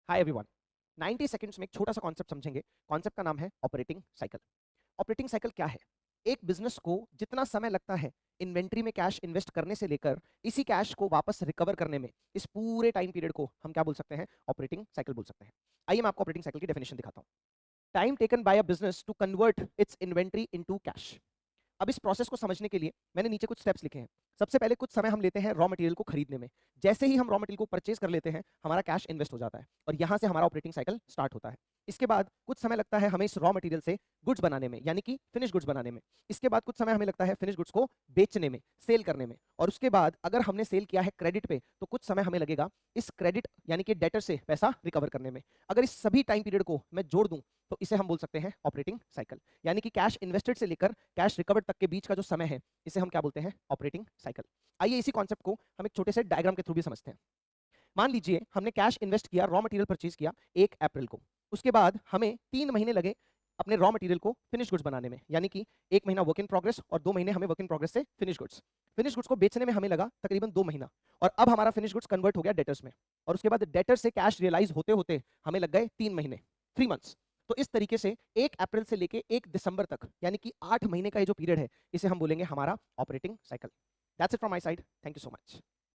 Hi everyone. 90 seconds में एक छोटा सा कॉन्सेप्ट समझेंगे। कॉन्सेप्ट का नाम है ऑपरेटिंग साइकिल। ऑपरेटिंग साइकिल क्या है? एक बिजनेस को जितना समय लगता है इन्वेंट्री में कैश इन्वेस्ट करने से लेकर इसी कैश को वापस रिकवर करने में, इस पूरे टाइम पीरियड को हम क्या बोल सकते हैं? ऑपरेटिंग साइकिल बोल सकते हैं। आइए मैं आपको ऑपरेटिंग साइकिल की डेफिनेशन दिखाता हूं। Time taken by a business to convert its inventory into cash. अब इस प्रोसेस को समझने के लिए मैंने नीचे कुछ स्टेप्स लिखे हैं। सबसे पहले कुछ समय हम लेते हैं रॉ मटेरियल को खरीदने में। जैसे ही हम रॉ मटेरियल को परचेज कर लेते हैं, हमारा कैश इन्वेस्ट हो जाता है और यहाँ से हमारा ऑपरेटिंग साइकिल स्टार्ट होता है। इसके बाद कुछ समय लगता है हमें इस रॉ मटेरियल से गुड्स बनाने में, यानी कि फिनिश गुड्स बनाने में। इसके बाद कुछ समय हमें लगता है फिनिश गुड्स को बेचने में, सेल करने में। और उसके बाद अगर हमने सेल किया है क्रेडिट पे, तो कुछ समय हमें लगेगा इस क्रेडिट यानी कि डेटर से पैसा रिकवर करने में। अगर इस सभी टाइम पीरियड को मैं जोड़ दूं तो इसे हम बोल सकते हैं ऑपरेटिंग साइकिल। यानी कि कैश इन्वेस्टेड से लेकर कैश रिकवर्ड तक के बीच का जो समय है, इसे हम क्या बोलते हैं? Operating cycle. आइए इसी कॉन्सेप्ट को हम एक छोटे से डायग्राम के थ्रू भी समझते हैं। मान लीजिए हमने कैश इन्वेस्ट किया, रॉ मटेरियल परचेज किया 1 अप्रैल को। उसके बाद हमें 3 महीने लगे अपने रॉ मटेरियल को फिनिश गुड्स बनाने में, यानी कि 1 महीना वर्क इन प्रोग्रेस और 2 महीने हमें वर्क इन प्रोग्रेस से फिनिश गुड्स। फिनिश गुड्स को बेचने में हमें लगा तकरीबन 2 महीना। और अब हमारा फिनिश गुड्स कन्वर्ट हो गया डेटर्स में, और उसके बाद डेटर से कैश रियलाइज होते होते हमें लग गए 3 महीने, 3 मंथ्स। तो इस तरीके से 1 अप्रैल से लेके 1 दिसंबर तक, यानी कि 8 महीने का ये जो पीरियड है, इसे हम बोलेंगे हमारा operating cycle. That's it from my side. Thank you so much.